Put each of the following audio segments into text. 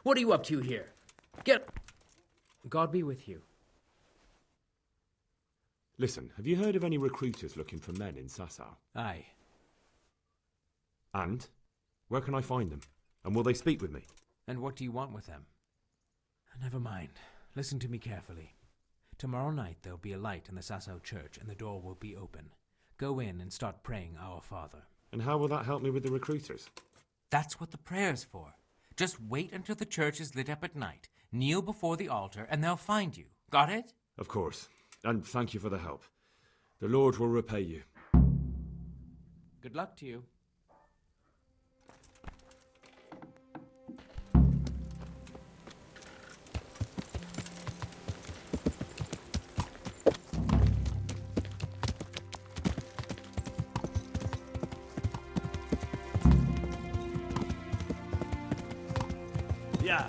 What are you up to here? Get... God be with you. Listen, have you heard of any recruiters looking for men in Sasau? Aye. And? Where can I find them? And will they speak with me? And what do you want with them? Never mind. Listen to me carefully. Tomorrow night there'll be a light in the Sasau church and the door will be open. Go in and start praying Our Father. And how will that help me with the recruiters? That's what the prayer's for. Just wait until the church is lit up at night. Kneel before the altar and they'll find you. Got it? Of course. And thank you for the help. The Lord will repay you. Good luck to you. Yeah.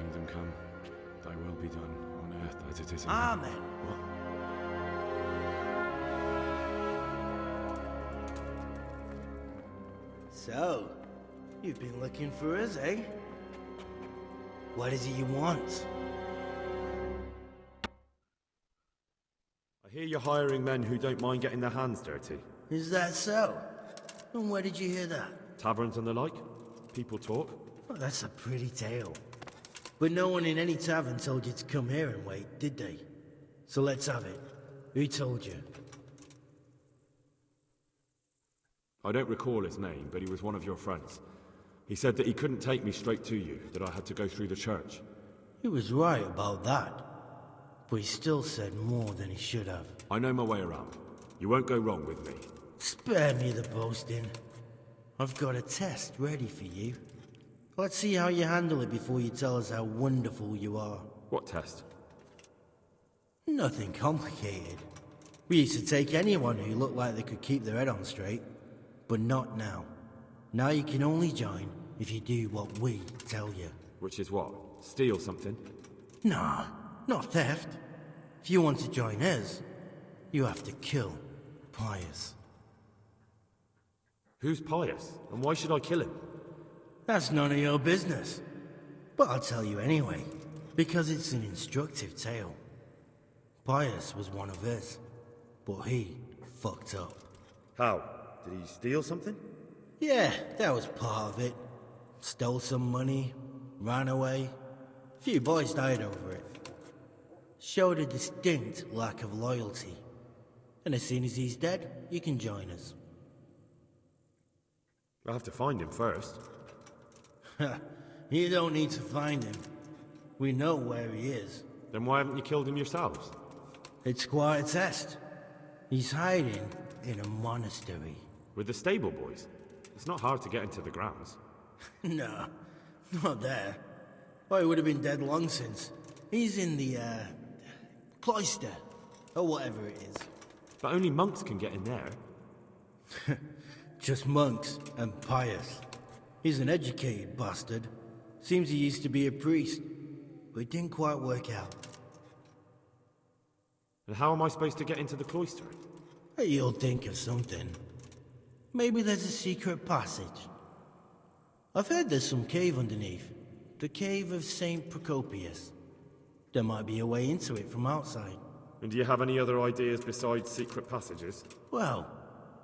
kingdom come, thy will be done, on earth as it is in Amen. heaven. What? So, you've been looking for us, eh? What is it you want? I hear you're hiring men who don't mind getting their hands dirty. Is that so? And where did you hear that? Taverns and the like? People talk? Well, that's a pretty tale. But no one in any tavern told you to come here and wait, did they? So let's have it. Who told you? I don't recall his name, but he was one of your friends. He said that he couldn't take me straight to you, that I had to go through the church. He was right about that. But he still said more than he should have. I know my way around. You won't go wrong with me. Spare me the boasting. I've got a test ready for you. Let's see how you handle it before you tell us how wonderful you are. What test? Nothing complicated. We used to take anyone who looked like they could keep their head on straight. But not now. Now you can only join if you do what we tell you. Which is what? Steal something? Nah, not theft. If you want to join us, you have to kill Pius. Who's Pius? And why should I kill him? That's none of your business. But I'll tell you anyway, because it's an instructive tale. Pius was one of us, but he fucked up. How? Did he steal something? Yeah, that was part of it. Stole some money, ran away. A few boys died over it. Showed a distinct lack of loyalty. And as soon as he's dead, you can join us. I'll have to find him first. You don't need to find him. We know where he is. Then why haven't you killed him yourselves? It's quite a test. He's hiding in a monastery. With the stable boys? It's not hard to get into the grounds. No, not there. Well, he would have been dead long since. He's in the, cloister. Or whatever it is. But only monks can get in there. Just monks and Pius. He's an educated bastard. Seems he used to be a priest, but it didn't quite work out. And how am I supposed to get into the cloister? You'll think of something. Maybe there's a secret passage. I've heard there's some cave underneath. The cave of St. Procopius. There might be a way into it from outside. And do you have any other ideas besides secret passages? Well,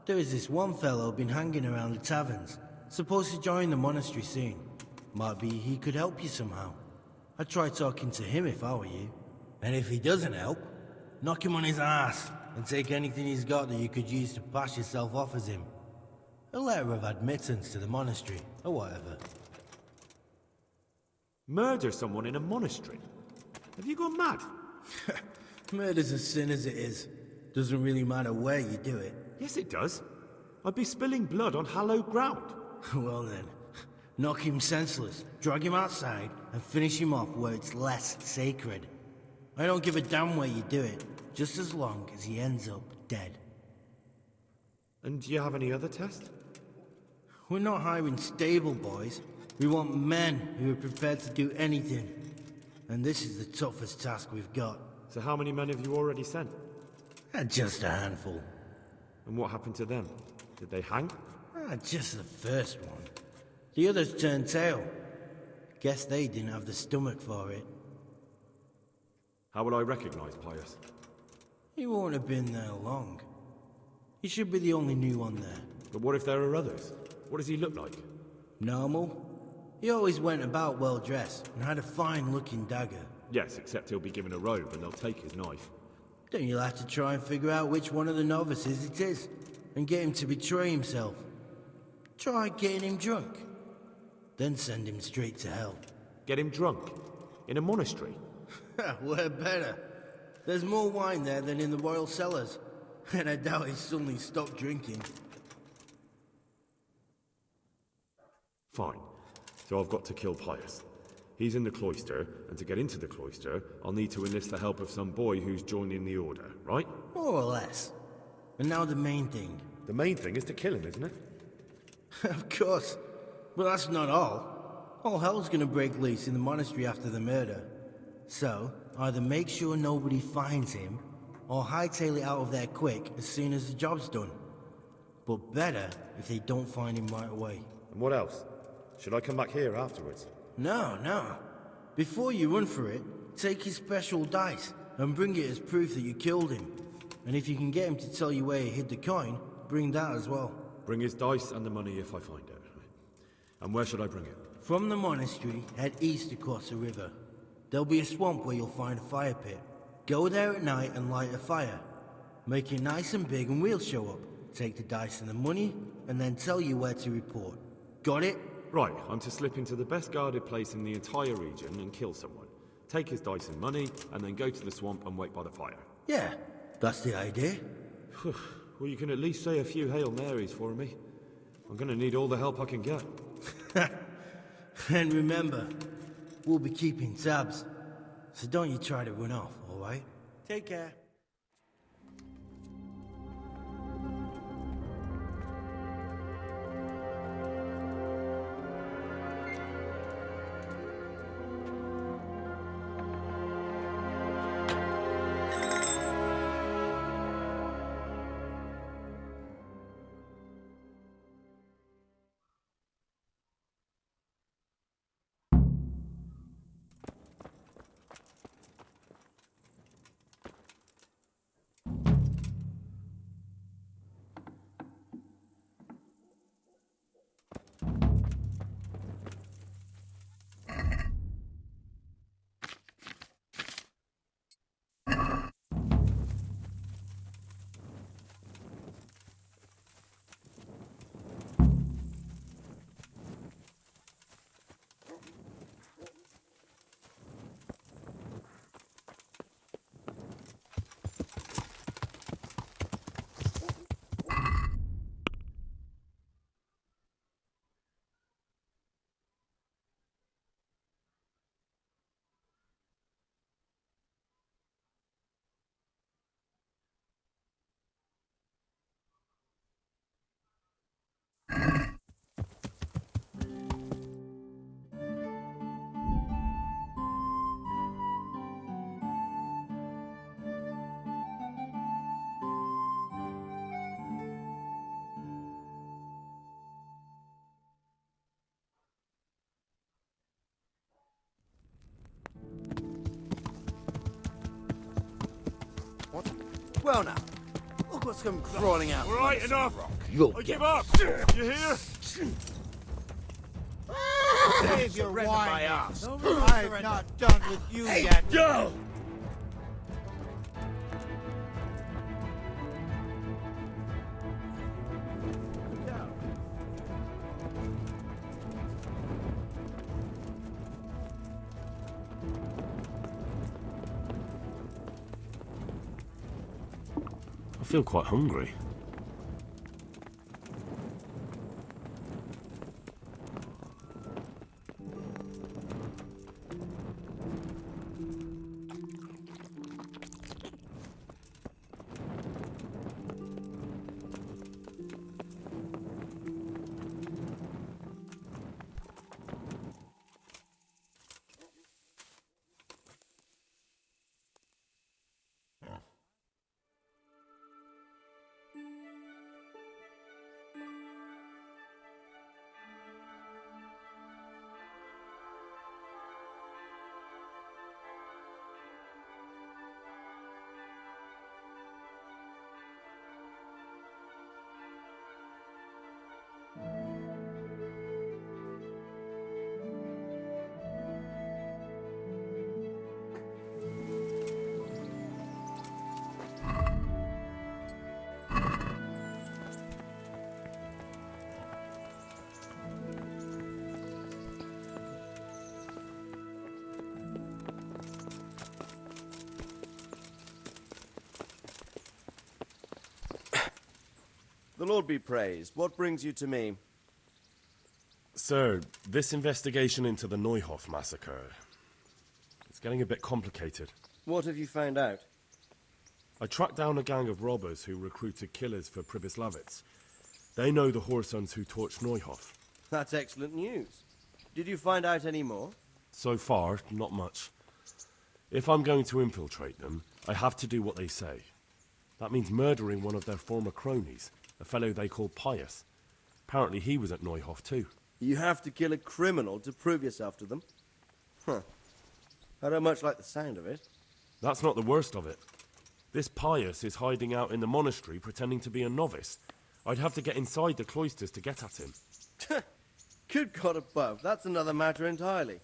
there is this one fellow been hanging around the taverns. Supposed to join the monastery soon. Might be he could help you somehow. I'd try talking to him if I were you. And if he doesn't help, knock him on his ass and take anything he's got that you could use to pass yourself off as him. A letter of admittance to the monastery, or whatever. Murder someone in a monastery? Have you gone mad? Murder's a sin as it is. Doesn't really matter where you do it. Yes, it does. I'd be spilling blood on hallowed ground. Well then, knock him senseless, drag him outside, and finish him off where it's less sacred. I don't give a damn where you do it, just as long as he ends up dead. And do you have any other test? We're not hiring stable boys. We want men who are prepared to do anything. And this is the toughest task we've got. So how many men have you already sent? Just a handful. And what happened to them? Did they hang? Just the first one. The others turned tail. Guess they didn't have the stomach for it. How will I recognize Pius? He won't have been there long. He should be the only new one there. But what if there are others? What does he look like? Normal. He always went about well dressed and had a fine looking dagger. Yes, except he'll be given a robe and they'll take his knife. Then you'll have to try and figure out which one of the novices it is, and get him to betray himself. Try getting him drunk. Then send him straight to hell. Get him drunk? In a monastery? Where better? There's more wine there than in the royal cellars. And I doubt he's suddenly stopped drinking. Fine. So I've got to kill Pius. He's in the cloister, and to get into the cloister, I'll need to enlist the help of some boy who's joining the order, right? More or less. And now the main thing. The main thing is to kill him, isn't it? Of course. But that's not all. All hell's gonna break loose in the monastery after the murder. So, either make sure nobody finds him, or hightail it out of there quick as soon as the job's done. But better if they don't find him right away. And what else? Should I come back here afterwards? No. Before you run for it, take his special dice and bring it as proof that you killed him. And if you can get him to tell you where he hid the coin, bring that as well. Bring his dice and the money if I find it. And where should I bring it? From the monastery, head east across the river. There'll be a swamp where you'll find a fire pit. Go there at night and light a fire. Make it nice and big and we'll show up. Take the dice and the money, and then tell you where to report. Got it? Right, I'm to slip into the best guarded place in the entire region and kill someone. Take his dice and money, and then go to the swamp and wait by the fire. Yeah, that's the idea. Well, you can at least say a few Hail Marys for me. I'm gonna need all the help I can get. And remember, we'll be keeping tabs. So don't you try to run off, alright? Take care. Well now, look what's come crawling out. All right, enough. You'll I get give up. You hear? Save your Surrender wine. my ass. I'm not done with you yet. Go! I feel quite hungry. The Lord be praised. What brings you to me? Sir, this investigation into the Neuhoff massacre, it's getting a bit complicated. What have you found out? I tracked down a gang of robbers who recruited killers for Pribyslavitz. They know the Horsons who torched Neuhoff. That's excellent news. Did you find out any more? So far, not much. If I'm going to infiltrate them, I have to do what they say. That means murdering one of their former cronies, a fellow they call Pius. Apparently he was at Neuhof too. You have to kill a criminal to prove yourself to them? Huh. I don't much like the sound of it. That's not the worst of it. This Pius is hiding out in the monastery pretending to be a novice. I'd have to get inside the cloisters to get at him. Good God above, that's another matter entirely.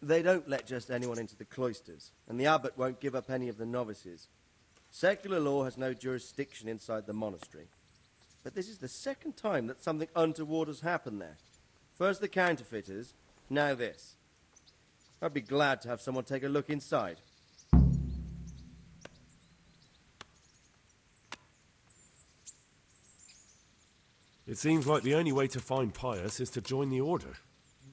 They don't let just anyone into the cloisters, and the abbot won't give up any of the novices. Secular law has no jurisdiction inside the monastery. But this is the second time that something untoward has happened there. First the counterfeiters, now this. I'd be glad to have someone take a look inside. It seems like the only way to find Pius is to join the order.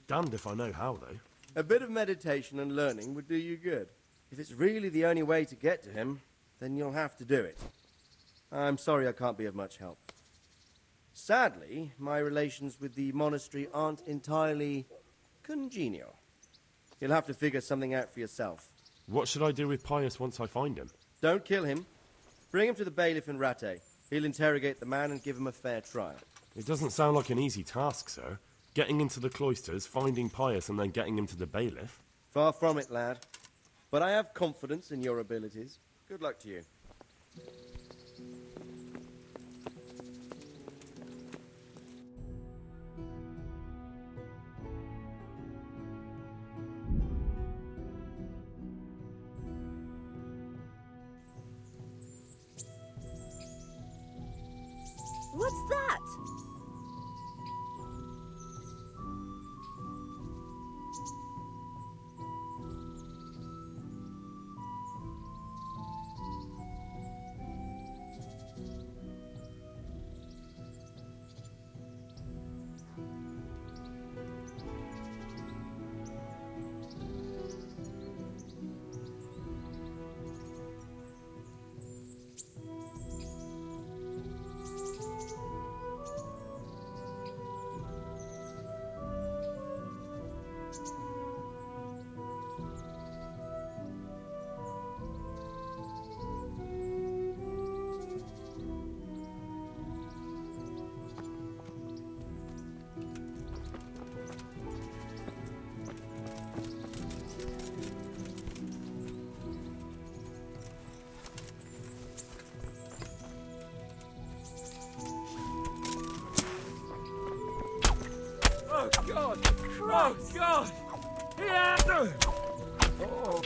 Damned if I know how, though. A bit of meditation and learning would do you good. If it's really the only way to get to him, then you'll have to do it. I'm sorry I can't be of much help. Sadly, my relations with the monastery aren't entirely congenial. You'll have to figure something out for yourself. What should I do with Pius once I find him? Don't kill him. Bring him to the bailiff in Rattay. He'll interrogate the man and give him a fair trial. It doesn't sound like an easy task, sir. Getting into the cloisters, finding Pius, and then getting him to the bailiff. Far from it, lad. But I have confidence in your abilities. Good luck to you. What's that? Oh, God! Oh, God! Yeah! Oh.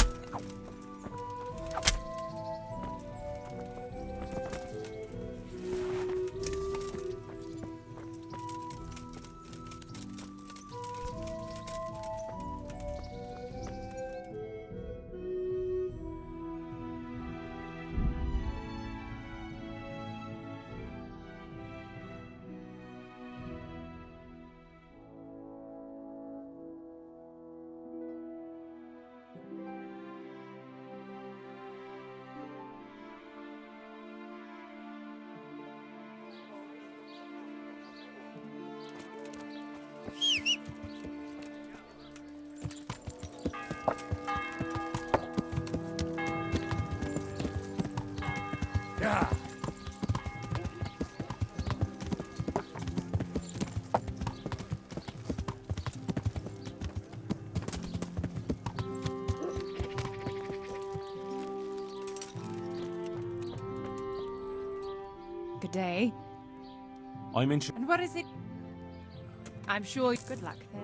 Yeah. Good day. I'm in. And what is it? I'm sure. Good luck then.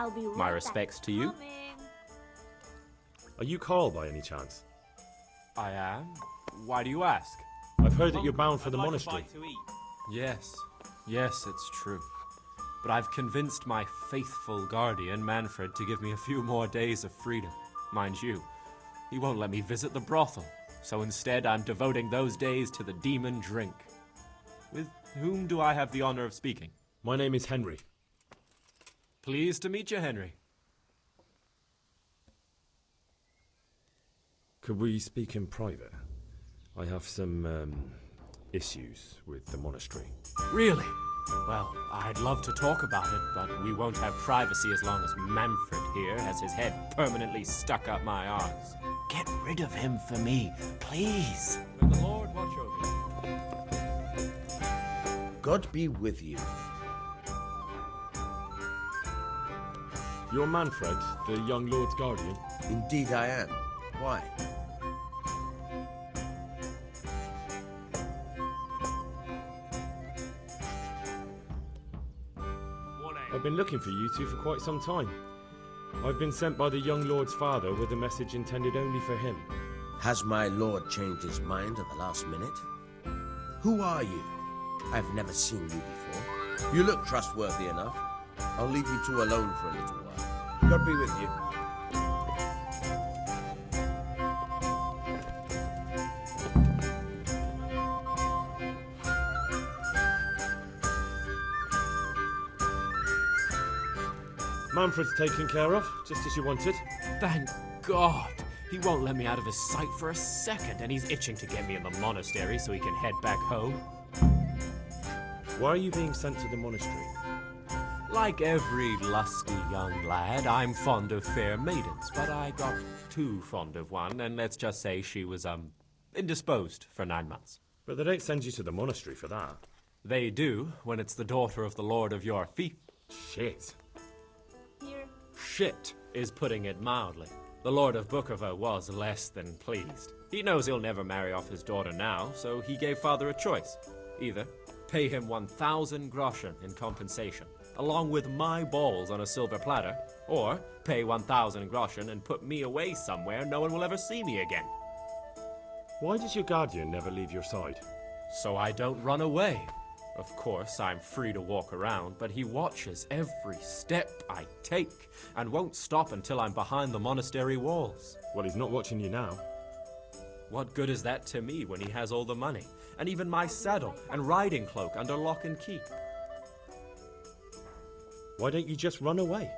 I'll be right My back. respects to you. Are you Carl by any chance? I am. Why do you ask? I've heard that you're bound for the monastery. Yes, it's true. But I've convinced my faithful guardian, Manfred, to give me a few more days of freedom. Mind you, he won't let me visit the brothel, so instead I'm devoting those days to the demon drink. With whom do I have the honor of speaking? My name is Henry. Pleased to meet you, Henry. Could we speak in private? I have some, issues with the monastery. Really? Well, I'd love to talk about it, but we won't have privacy as long as Manfred here has his head permanently stuck up my arse. Get rid of him for me, please. May the Lord watch over you. God be with you. You're Manfred, the young lord's guardian? Indeed I am. Why? I've been looking for you two for quite some time. I've been sent by the young lord's father with a message intended only for him. Has my lord changed his mind at the last minute? Who are you? I've never seen you before. You look trustworthy enough. I'll leave you two alone for a little while. God be with you. Manfred's taken care of, just as you wanted. Thank God. He won't let me out of his sight for a second, and he's itching to get me in the monastery so he can head back home. Why are you being sent to the monastery? Like every lusty young lad, I'm fond of fair maidens, but I got too fond of one, and let's just say she was, indisposed for 9 months. But they don't send you to the monastery for that. They do, when it's the daughter of the lord of your fief. Shit. Here. Shit is putting it mildly. The Lord of Bukovo was less than pleased. He knows he'll never marry off his daughter now, so he gave father a choice. Either pay him 1,000 groschen in compensation, along with my balls on a silver platter, or pay 1,000 groschen and put me away somewhere no one will ever see me again. Why does your guardian never leave your side? So I don't run away. Of course, I'm free to walk around, but he watches every step I take and won't stop until I'm behind the monastery walls. Well, he's not watching you now. What good is that to me when he has all the money, and even my saddle and riding cloak under lock and key? Why don't you just run away?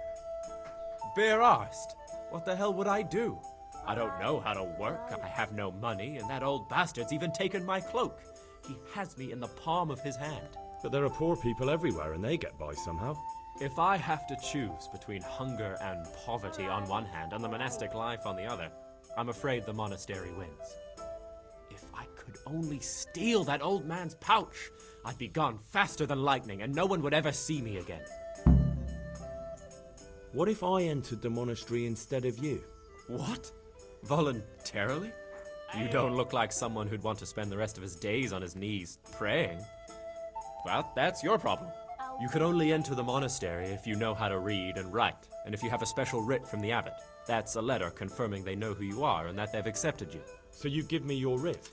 Bare-arsed. What the hell would I do? I don't know how to work, I have no money, and that old bastard's even taken my cloak. He has me in the palm of his hand. But there are poor people everywhere and they get by somehow. If I have to choose between hunger and poverty on one hand and the monastic life on the other, I'm afraid the monastery wins. If I could only steal that old man's pouch, I'd be gone faster than lightning and no one would ever see me again. What if I entered the monastery instead of you? What? Voluntarily? You don't look like someone who'd want to spend the rest of his days on his knees praying. Well, that's your problem. You could only enter the monastery if you know how to read and write, and if you have a special writ from the abbot. That's a letter confirming they know who you are and that they've accepted you. So you give me your writ?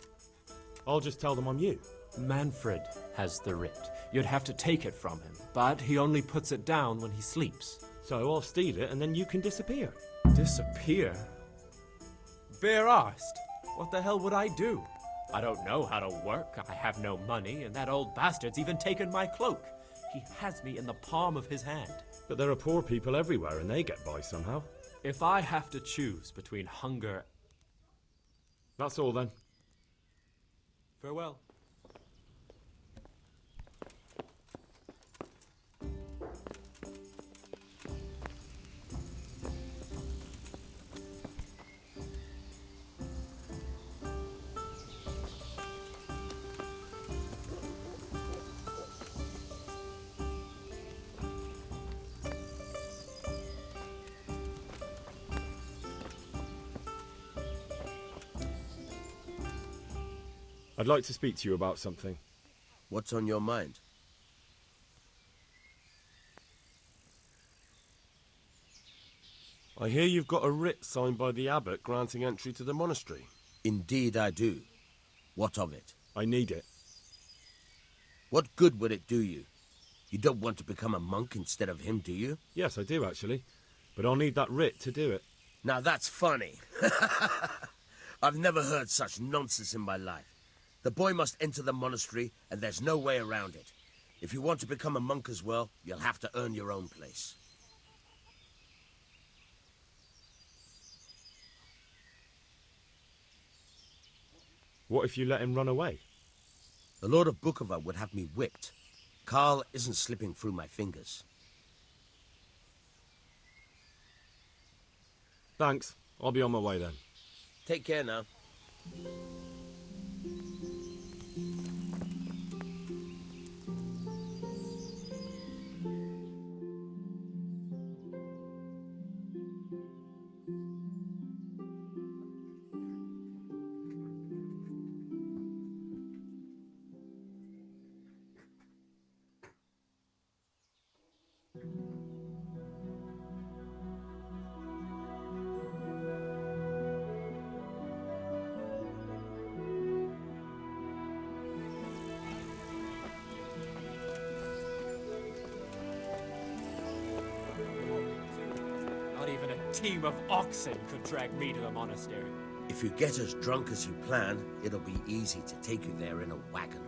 I'll just tell them I'm you. Manfred has the writ. You'd have to take it from him, but he only puts it down when he sleeps. So I'll steal it and then you can disappear. Disappear? Bare-arsed. What the hell would I do? I don't know how to work, I have no money, and that old bastard's even taken my cloak. He has me in the palm of his hand. But there are poor people everywhere and they get by somehow. If I have to choose between hunger... That's all then. Farewell. I'd like to speak to you about something. What's on your mind? I hear you've got a writ signed by the abbot granting entry to the monastery. Indeed I do. What of it? I need it. What good would it do you? You don't want to become a monk instead of him, do you? Yes, I do, actually. But I'll need that writ to do it. Now that's funny. I've never heard such nonsense in my life. The boy must enter the monastery, and there's no way around it. If you want to become a monk as well, you'll have to earn your own place. What if you let him run away? The Lord of Bukova would have me whipped. Karl isn't slipping through my fingers. Thanks. I'll be on my way then. Take care now. Not even a team of oxen could drag me to the monastery. If you get as drunk as you plan, it'll be easy to take you there in a wagon.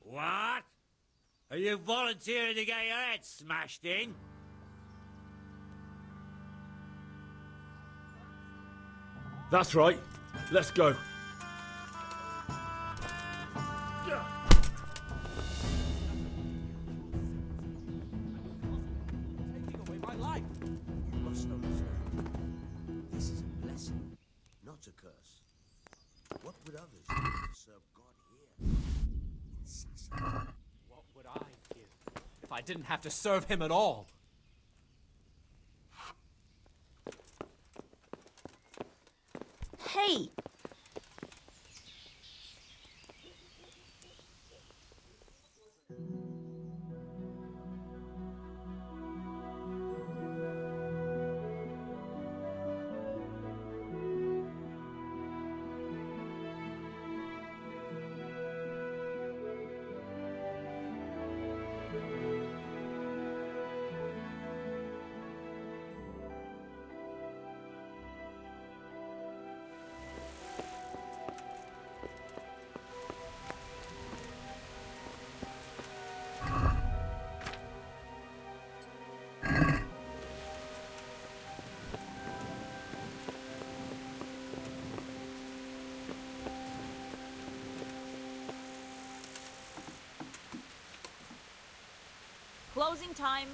What? Are you volunteering to get your head smashed in? That's right. Let's go. Taking away my life. You must understand. This is a blessing, not a curse. What would others do to serve God here? In Sassa? What would I give if I didn't have to serve him at all? Hey! Closing time.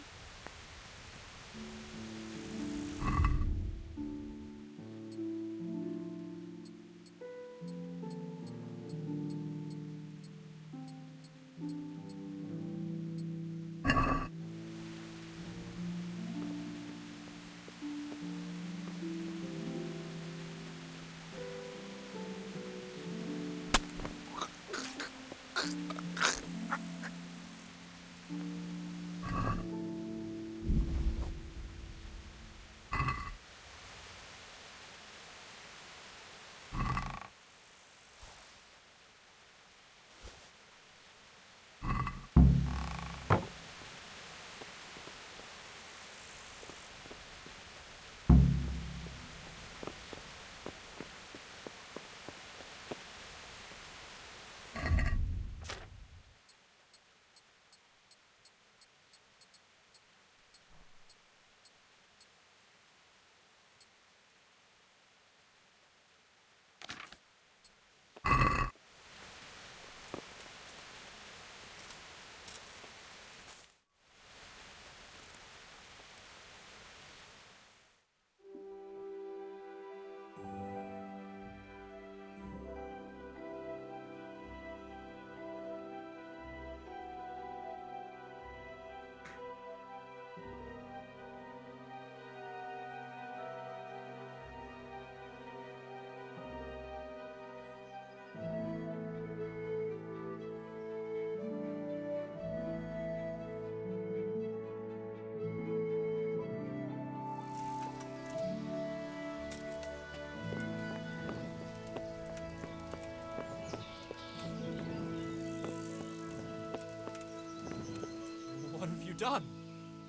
done?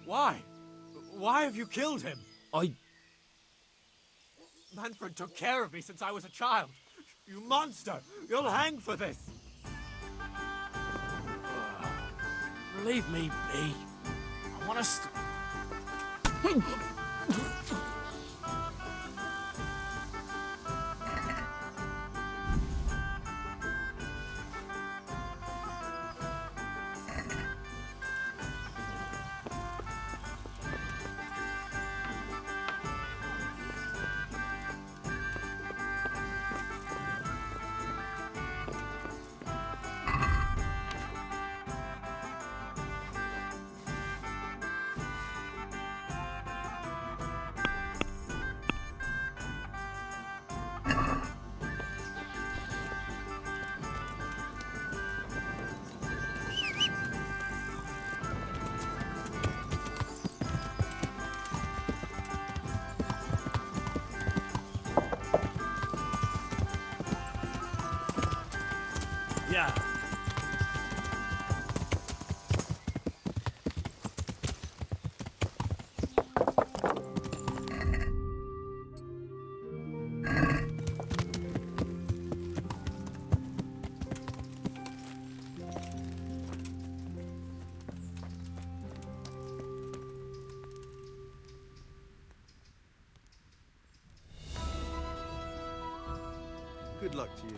Why? Why have you killed him? Manfred took care of me since I was a child. You monster! You'll hang for this! Leave me be. I want to Yeah. Good luck to you.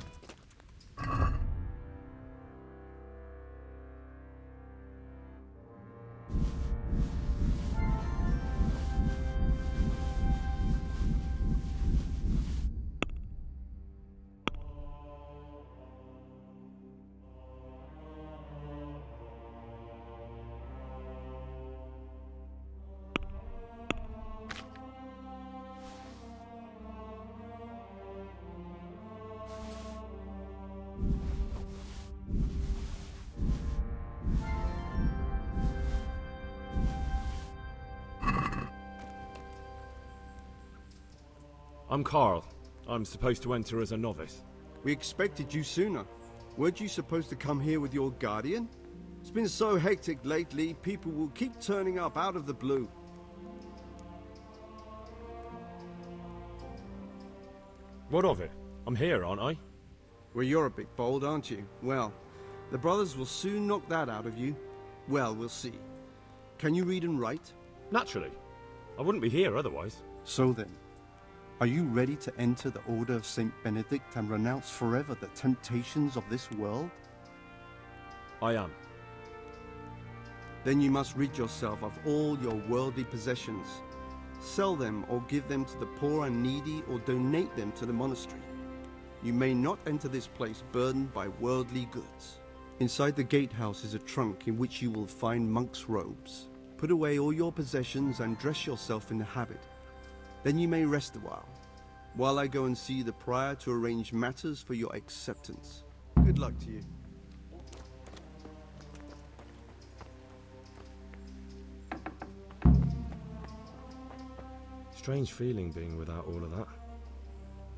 I'm Carl. I'm supposed to enter as a novice. We expected you sooner. Weren't you supposed to come here with your guardian? It's been so hectic lately, people will keep turning up out of the blue. What of it? I'm here, aren't I? Well, you're a bit bold, aren't you? Well, the brothers will soon knock that out of you. Well, we'll see. Can you read and write? Naturally. I wouldn't be here otherwise. So then, are you ready to enter the Order of Saint Benedict and renounce forever the temptations of this world? I am. Then you must rid yourself of all your worldly possessions. Sell them or give them to the poor and needy or donate them to the monastery. You may not enter this place burdened by worldly goods. Inside the gatehouse is a trunk in which you will find monk's robes. Put away all your possessions and dress yourself in the habit. Then you may rest a while I go and see the prior to arrange matters for your acceptance. Good luck to you. Strange feeling being without all of that.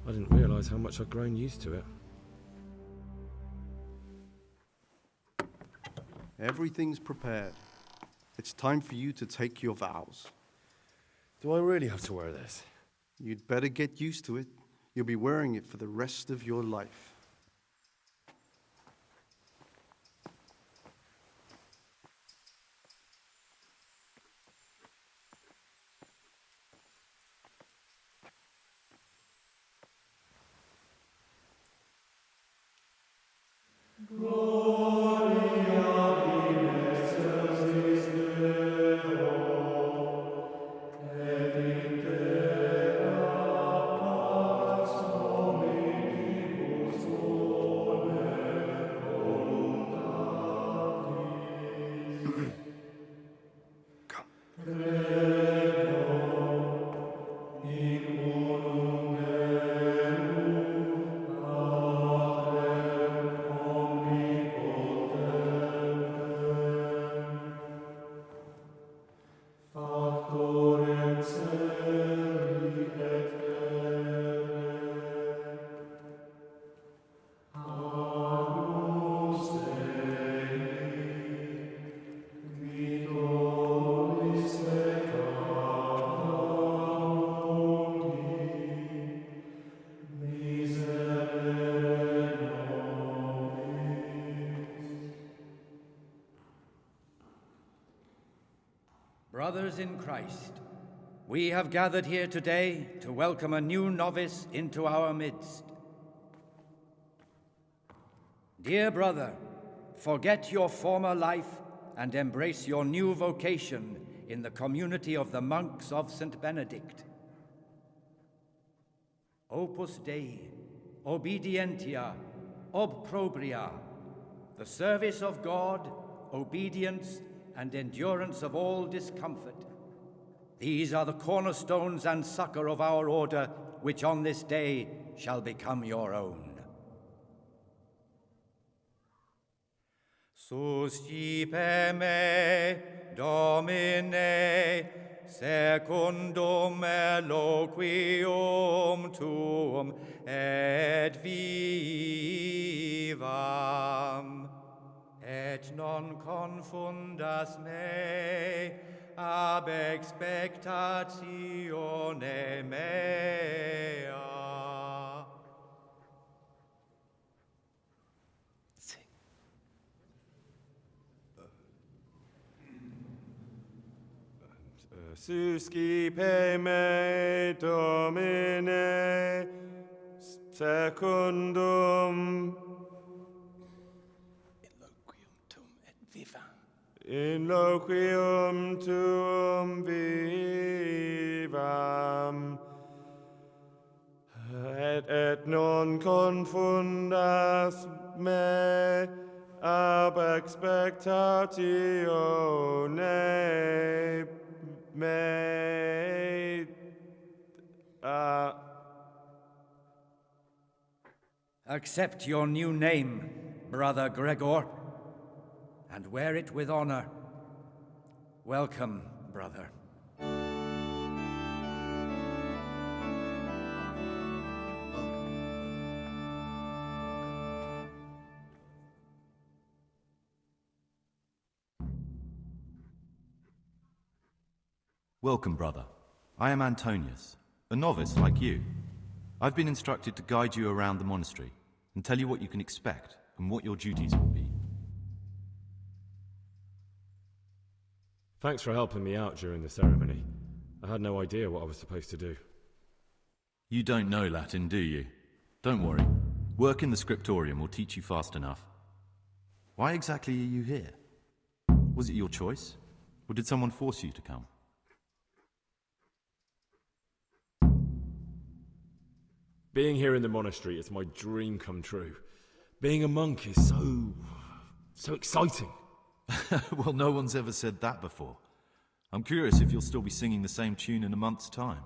I didn't realise how much I'd grown used to it. Everything's prepared. It's time for you to take your vows. Do I really have to wear this? You'd better get used to it. You'll be wearing it for the rest of your life. Brothers in Christ, we have gathered here today to welcome a new novice into our midst. Dear brother, forget your former life and embrace your new vocation in the community of the monks of St. Benedict. Opus Dei, obedientia, obprobria, the service of God, obedience, and endurance of all discomfort. These are the cornerstones and succor of our order, which on this day shall become your own. Suscipe me, Domine, secundum eloquium tuum, et vivam, et non confundas me ab expectatione mea. Suscipe me, Domine, secundum in loquium tuum vivam, et non confundas me ab expectatione mea. Accept your new name, Brother Gregor, and wear it with honor. Welcome, brother. Welcome, brother. I am Antonius, a novice like you. I've been instructed to guide you around the monastery and tell you what you can expect and what your duties will be. Thanks for helping me out during the ceremony. I had no idea what I was supposed to do. You don't know Latin, do you? Don't worry. Work in the scriptorium will teach you fast enough. Why exactly are you here? Was it your choice? Or did someone force you to come? Being here in the monastery is my dream come true. Being a monk is so exciting. Well, no one's ever said that before. I'm curious if you'll still be singing the same tune in a month's time.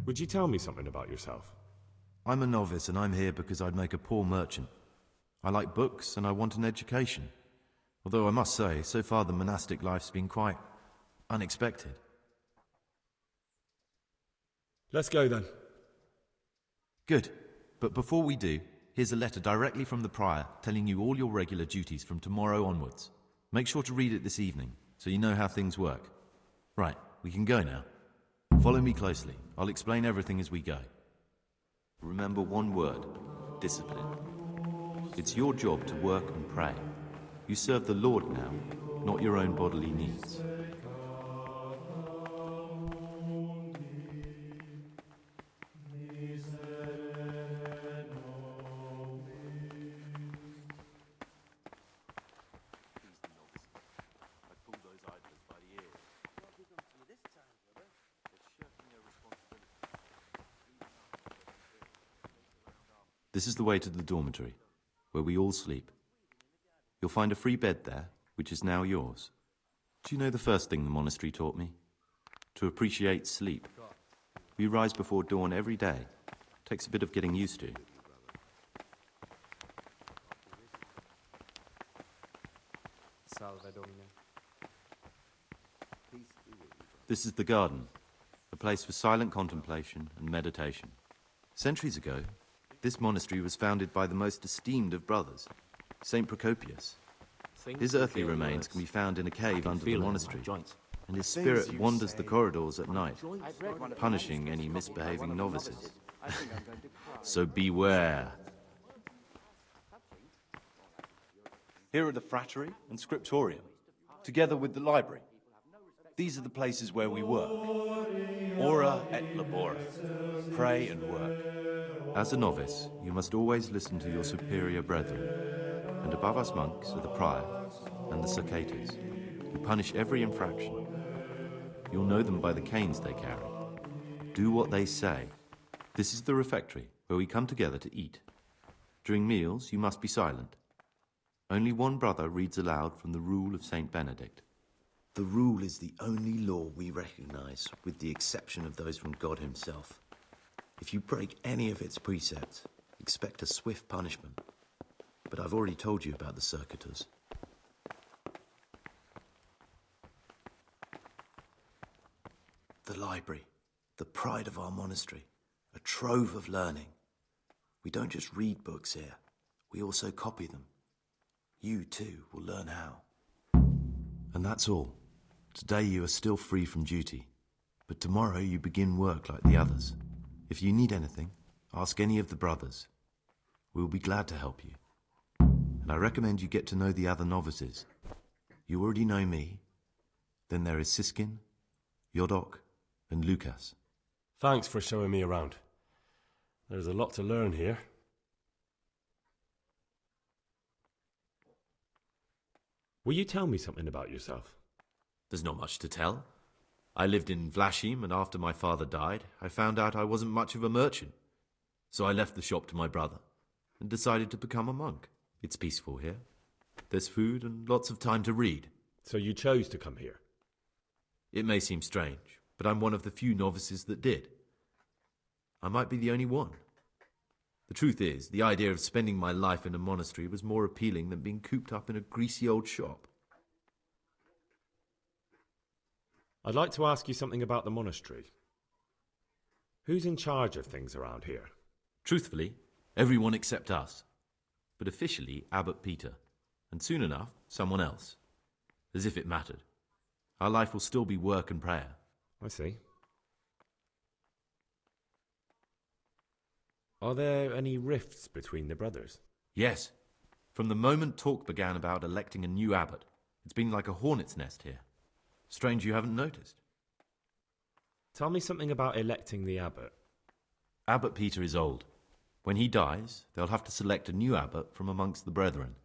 Would you tell me something about yourself? I'm a novice and I'm here because I'd make a poor merchant. I like books and I want an education. Although I must say, so far the monastic life's been quite unexpected. Let's go then. Good. But before we do, here's a letter directly from the prior telling you all your regular duties from tomorrow onwards. Make sure to read it this evening, so you know how things work. Right, we can go now. Follow me closely. I'll explain everything as we go. Remember one word: discipline. It's your job to work and pray. You serve the Lord now, not your own bodily needs. This is the way to the dormitory, where we all sleep. You'll find a free bed there, which is now yours. Do you know the first thing the monastery taught me? To appreciate sleep. We rise before dawn every day. Takes a bit of getting used to. Salve, Domine. This is the garden, a place for silent contemplation and meditation. Centuries ago, this monastery was founded by the most esteemed of brothers, Saint Procopius. His earthly remains can be found in a cave under the monastery, and his spirit wanders the corridors at night, punishing any misbehaving novices. So beware. Here are the frattery and scriptorium, together with the library. These are the places where we work. Ora et labora. Pray and work. As a novice, you must always listen to your superior brethren, and above us monks are the prior and the circates, who punish every infraction. You'll know them by the canes they carry. Do what they say. This is the refectory, where we come together to eat. During meals, you must be silent. Only one brother reads aloud from the Rule of Saint Benedict. The Rule is the only law we recognize, with the exception of those from God himself. If you break any of its precepts, expect a swift punishment. But I've already told you about the circuitous. The library, the pride of our monastery, a trove of learning. We don't just read books here, we also copy them. You too will learn how. And that's all. Today you are still free from duty, but tomorrow you begin work like the others. If you need anything, ask any of the brothers. We will be glad to help you. And I recommend you get to know the other novices. You already know me. Then there is Siskin, Yodok, and Lucas. Thanks for showing me around. There's a lot to learn here. Will you tell me something about yourself? There's not much to tell. I lived in Vlashim, and after my father died, I found out I wasn't much of a merchant. So I left the shop to my brother and decided to become a monk. It's peaceful here. There's food and lots of time to read. So you chose to come here? It may seem strange, but I'm one of the few novices that did. I might be the only one. The truth is, the idea of spending my life in a monastery was more appealing than being cooped up in a greasy old shop. I'd like to ask you something about the monastery. Who's in charge of things around here? Truthfully, everyone except us. But officially, Abbot Peter. And soon enough, someone else. As if it mattered. Our life will still be work and prayer. I see. Are there any rifts between the brothers? Yes. From the moment talk began about electing a new abbot, it's been like a hornet's nest here. Strange you haven't noticed. Tell me something about electing the abbot. Abbot Peter is old. When he dies, they'll have to select a new abbot from amongst the brethren.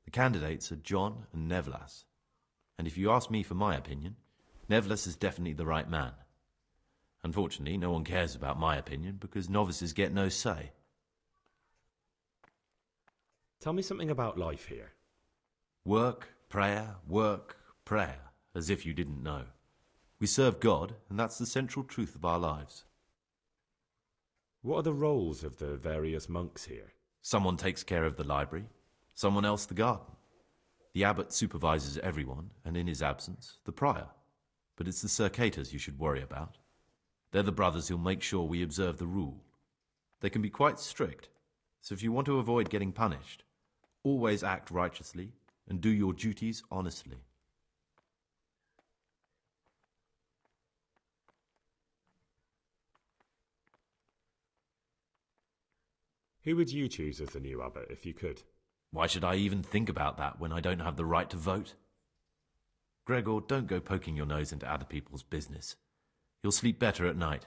The candidates are John and Nevlas. And if you ask me for my opinion, Nevlas is definitely the right man. Unfortunately, no one cares about my opinion because novices get no say. Tell me something about life here. Work, prayer, as if you didn't know. We serve God, and that's the central truth of our lives. What are the roles of the various monks here? Someone takes care of the library, someone else the garden. The abbot supervises everyone, and in his absence, the prior. But it's the circators you should worry about. They're the brothers who'll make sure we observe the rule. They can be quite strict, so if you want to avoid getting punished, always act righteously and do your duties honestly. Who would you choose as the new abbot if you could? Why should I even think about that when I don't have the right to vote? Gregor, don't go poking your nose into other people's business. You'll sleep better at night.